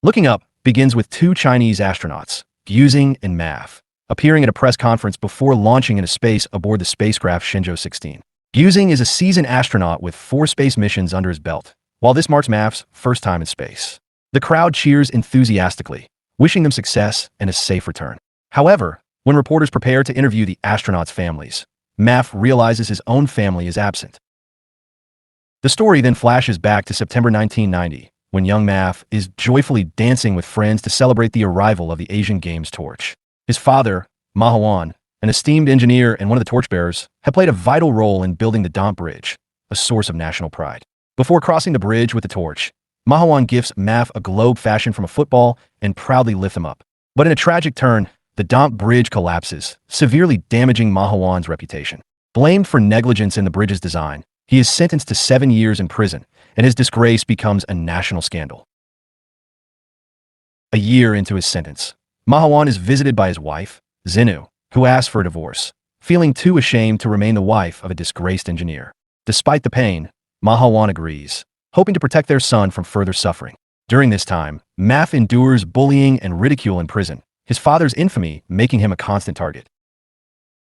Looking up begins with two Chinese astronauts, Gyuzing and Mav, appearing at a press conference before launching into space aboard the spacecraft Shenzhou 16. Gyuzing is a seasoned astronaut with 4 space missions under his belt, while this marks Mav's first time in space. The crowd cheers enthusiastically, wishing them success and a safe return. However, when reporters prepare to interview the astronauts' families, Mav realizes his own family is absent. The story then flashes back to September 1990, when young Mav is joyfully dancing with friends to celebrate the arrival of the Asian Games torch. His father, Ma Hwan, an esteemed engineer and one of the torchbearers, had played a vital role in building the Damp Bridge, a source of national pride. Before crossing the bridge with the torch, Ma Hwan gifts Mav a globe fashioned from a football and proudly lifts him up. But in a tragic turn, the Damp Bridge collapses, severely damaging Ma Hwan's reputation. Blamed for negligence in the bridge's design, he is sentenced to 7 years in prison, and his disgrace becomes a national scandal. A year into his sentence, Ma Hwan is visited by his wife, Zinu, who asks for a divorce, feeling too ashamed to remain the wife of a disgraced engineer. Despite the pain, Ma Hwan agrees, hoping to protect their son from further suffering. During this time, Mav endures bullying and ridicule in prison, his father's infamy making him a constant target.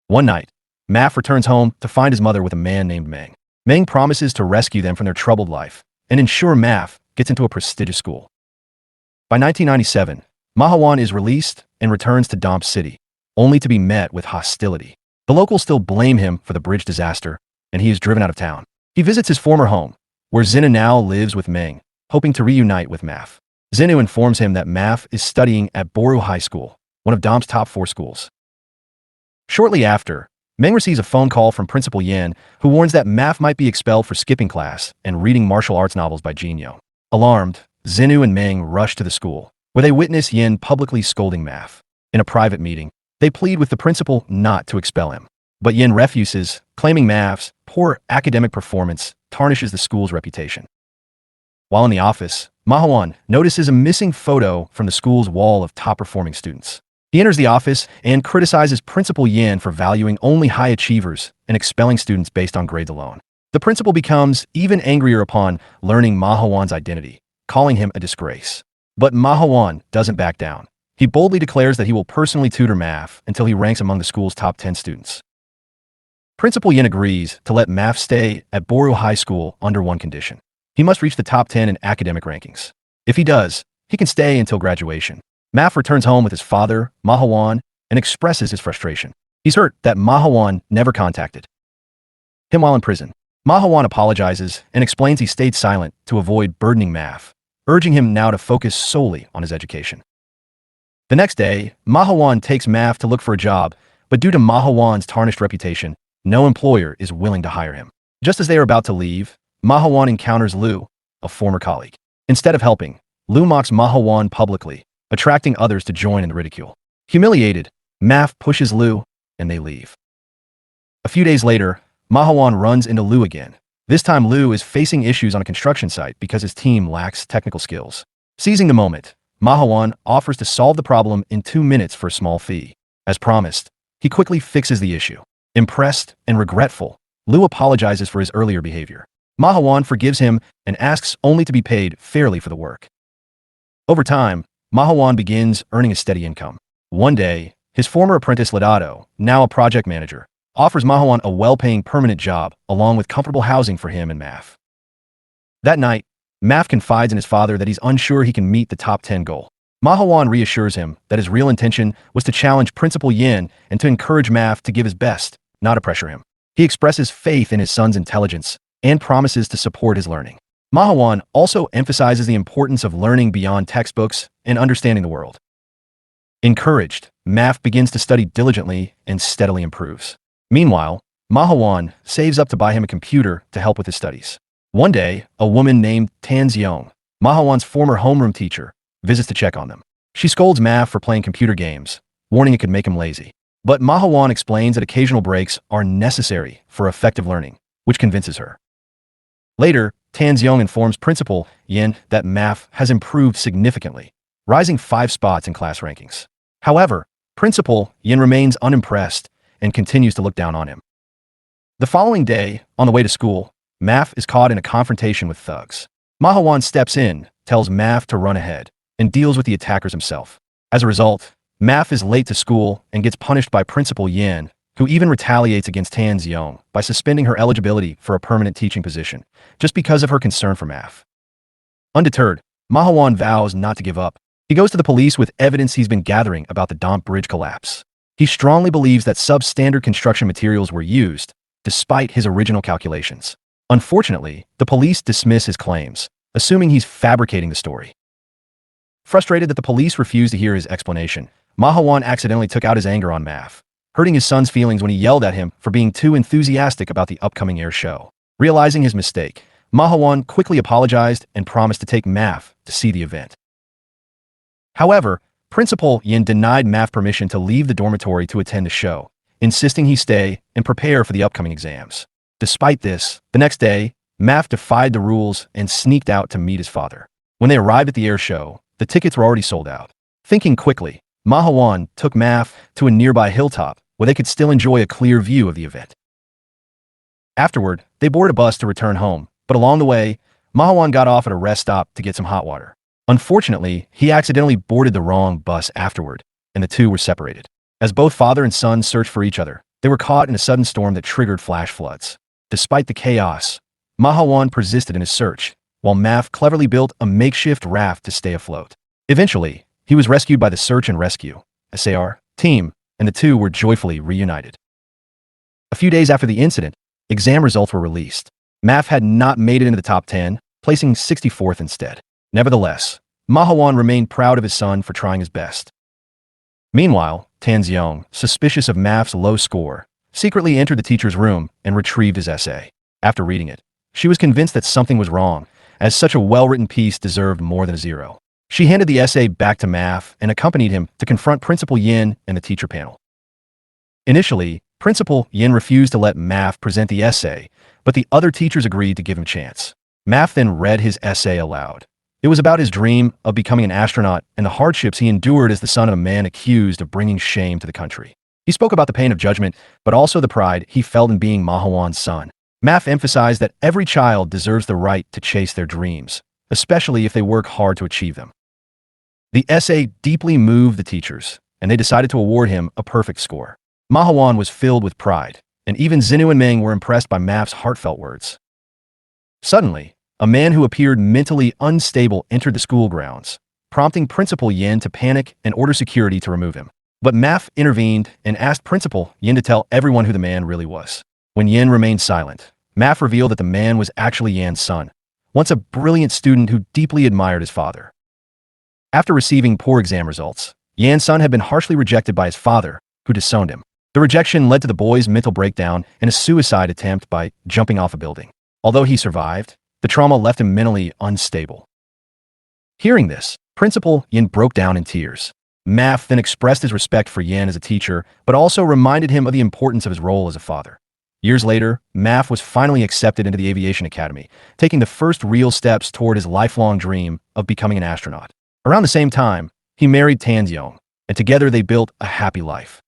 One night, Mav returns home to find his mother with a man named Meng. Meng promises to rescue them from their troubled life and ensure Mav gets into a prestigious school. By 1997, Ma Hwan is released and returns to Damp City, only to be met with hostility. The locals still blame him for the bridge disaster, and he is driven out of town. He visits his former home, where Zinu now lives with Meng, hoping to reunite with Mav. Zinu informs him that Mav is studying at Boru High School, one of Damp's top 4 schools. Shortly after, Meng receives a phone call from Principal Yin, who warns that Mav might be expelled for skipping class and reading martial arts novels by Jinyo. Alarmed, Zinu and Meng rush to the school, where they witness Yin publicly scolding Mav. In a private meeting, they plead with the principal not to expel him. But Yin refuses, claiming Mav's poor academic performance tarnishes the school's reputation. While in the office, Ma Hwan notices a missing photo from the school's wall of top-performing students. He enters the office and criticizes Principal Yin for valuing only high achievers and expelling students based on grades alone. The principal becomes even angrier upon learning Ma Hwan's identity, calling him a disgrace. But Ma Hwan doesn't back down. He boldly declares that he will personally tutor Mav until he ranks among the school's top 10 students. Principal Yin agrees to let Mav stay at Boru High School under one condition. He must reach the top 10 in academic rankings. If he does, he can stay until graduation. Mav returns home with his father, Ma Hwan, and expresses his frustration. He's hurt that Ma Hwan never contacted him while in prison. Ma Hwan apologizes and explains he stayed silent to avoid burdening Mav, urging him now to focus solely on his education. The next day, Ma Hwan takes Mav to look for a job, but due to Ma Hwan's tarnished reputation, no employer is willing to hire him. Just as they are about to leave, Ma Hwan encounters Lu, a former colleague. Instead of helping, Lu mocks Ma Hwan publicly, attracting others to join in the ridicule. Humiliated, Mav pushes Lu, and they leave. A few days later, Ma Hwan runs into Lu again. This time Lu is facing issues on a construction site because his team lacks technical skills. Seizing the moment, Ma Hwan offers to solve the problem in 2 minutes for a small fee. As promised, he quickly fixes the issue. Impressed and regretful, Lu apologizes for his earlier behavior. Ma Hwan forgives him and asks only to be paid fairly for the work. Over time, Ma Hwan begins earning a steady income. One day, his former apprentice Ladado, now a project manager, offers Ma Hwan a well-paying permanent job along with comfortable housing for him and Mav. That night, Mav confides in his father that he's unsure he can meet the top 10 goal. Ma Hwan reassures him that his real intention was to challenge Principal Yin and to encourage Mav to give his best, not to pressure him. He expresses faith in his son's intelligence and promises to support his learning. Ma Hwan also emphasizes the importance of learning beyond textbooks and understanding the world. Encouraged, Mav begins to study diligently and steadily improves. Meanwhile, Ma Hwan saves up to buy him a computer to help with his studies. One day, a woman named Tan Xiong, Ma Hwan's former homeroom teacher, visits to check on them. She scolds Mav for playing computer games, warning it could make him lazy. But Ma Hwan explains that occasional breaks are necessary for effective learning, which convinces her. Later, Tan Xiong informs Principal Yin that Mav has improved significantly, rising 5 spots in class rankings. However, Principal Yin remains unimpressed and continues to look down on him. The following day, on the way to school, Mav is caught in a confrontation with thugs. Ma Hwan steps in, tells Mav to run ahead, and deals with the attackers himself. As a result, Maf is late to school and gets punished by Principal Yin, who even retaliates against Tan Xiong by suspending her eligibility for a permanent teaching position, just because of her concern for Maf. Undeterred, Mahawan vows not to give up. He goes to the police with evidence he's been gathering about the Damp Bridge collapse. He strongly believes that substandard construction materials were used, despite his original calculations. Unfortunately, the police dismiss his claims, assuming he's fabricating the story. Frustrated that the police refused to hear his explanation, Mahawan accidentally took out his anger on Maf, hurting his son's feelings when he yelled at him for being too enthusiastic about the upcoming air show. Realizing his mistake, Mahawan quickly apologized and promised to take Maf to see the event. However, Principal Yin denied Maf permission to leave the dormitory to attend the show, insisting he stay and prepare for the upcoming exams. Despite this, the next day, Maf defied the rules and sneaked out to meet his father. When they arrived at the air show, the tickets were already sold out. Thinking quickly, Mahawan took Maf to a nearby hilltop where they could still enjoy a clear view of the event. Afterward, they boarded a bus to return home, but along the way, Mahawan got off at a rest stop to get some hot water. Unfortunately, he accidentally boarded the wrong bus afterward, and the two were separated. As both father and son searched for each other, they were caught in a sudden storm that triggered flash floods. Despite the chaos, Mahawan persisted in his search, while Maf cleverly built a makeshift raft to stay afloat. Eventually, he was rescued by the Search and Rescue (SAR) team, and the two were joyfully reunited. A few days after the incident, exam results were released. Maf had not made it into the top 10, placing 64th instead. Nevertheless, Mahawan remained proud of his son for trying his best. Meanwhile, Tan Xiong, suspicious of Maf's low score, secretly entered the teacher's room and retrieved his essay. After reading it, she was convinced that something was wrong, as such a well-written piece deserved more than a 0. She handed the essay back to Maf and accompanied him to confront Principal Yin and the teacher panel. Initially, Principal Yin refused to let Maf present the essay, but the other teachers agreed to give him a chance. Maf then read his essay aloud. It was about his dream of becoming an astronaut and the hardships he endured as the son of a man accused of bringing shame to the country. He spoke about the pain of judgment, but also the pride he felt in being Mahawan's son. Maf emphasized that every child deserves the right to chase their dreams, especially if they work hard to achieve them. The essay deeply moved the teachers, and they decided to award him a perfect score. Mahawan was filled with pride, and even Xinu and Meng were impressed by Maf's heartfelt words. Suddenly, a man who appeared mentally unstable entered the school grounds, prompting Principal Yin to panic and order security to remove him. But Maf intervened and asked Principal Yin to tell everyone who the man really was. When Yin remained silent, Maf revealed that the man was actually Yan's son, once a brilliant student who deeply admired his father. After receiving poor exam results, Yan's son had been harshly rejected by his father, who disowned him. The rejection led to the boy's mental breakdown and a suicide attempt by jumping off a building. Although he survived, the trauma left him mentally unstable. Hearing this, Principal Yin broke down in tears. Maf then expressed his respect for Yin as a teacher, but also reminded him of the importance of his role as a father. Years later, Maf was finally accepted into the Aviation Academy, taking the first real steps toward his lifelong dream of becoming an astronaut. Around the same time, he married Tan Xiong, and together they built a happy life.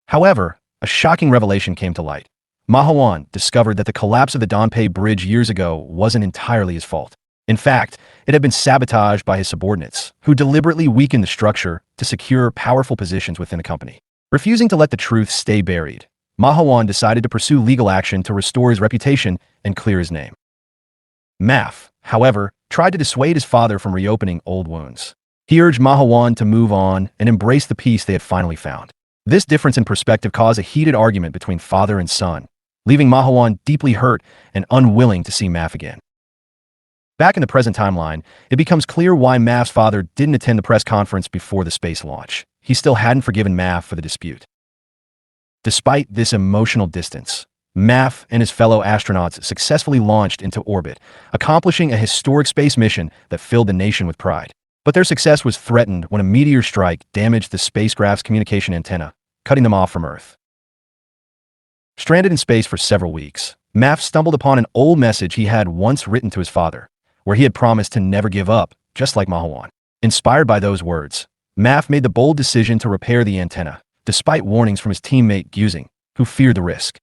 However, a shocking revelation came to light. Mahawan discovered that the collapse of the Damp Bridge years ago wasn't entirely his fault. In fact, it had been sabotaged by his subordinates, who deliberately weakened the structure to secure powerful positions within the company. Refusing to let the truth stay buried, Mahawan decided to pursue legal action to restore his reputation and clear his name. Maf, however, tried to dissuade his father from reopening old wounds. He urged Mahawan to move on and embrace the peace they had finally found. This difference in perspective caused a heated argument between father and son, leaving Mahawan deeply hurt and unwilling to see Maf again. Back in the present timeline, it becomes clear why Maf's father didn't attend the press conference before the space launch. He still hadn't forgiven Maf for the dispute. Despite this emotional distance, Maf and his fellow astronauts successfully launched into orbit, accomplishing a historic space mission that filled the nation with pride. But their success was threatened when a meteor strike damaged the spacecraft's communication antenna, cutting them off from Earth. Stranded in space for several weeks, Maf stumbled upon an old message he had once written to his father, where he had promised to never give up, just like Mahawan. Inspired by those words, Maf made the bold decision to repair the antenna, despite warnings from his teammate Guzing, who feared the risk.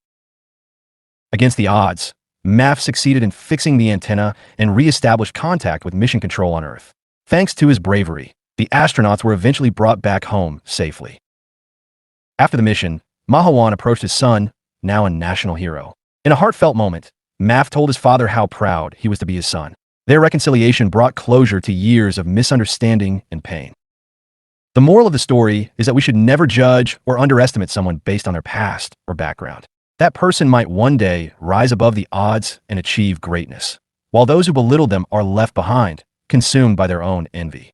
Against the odds, Maf succeeded in fixing the antenna and re-established contact with mission control on Earth. Thanks to his bravery, the astronauts were eventually brought back home safely. After the mission, Mahawan approached his son, now a national hero. In a heartfelt moment, Math told his father how proud he was to be his son. Their reconciliation brought closure to years of misunderstanding and pain. The moral of the story is that we should never judge or underestimate someone based on their past or background. That person might one day rise above the odds and achieve greatness, while those who belittle them are left behind, consumed by their own envy.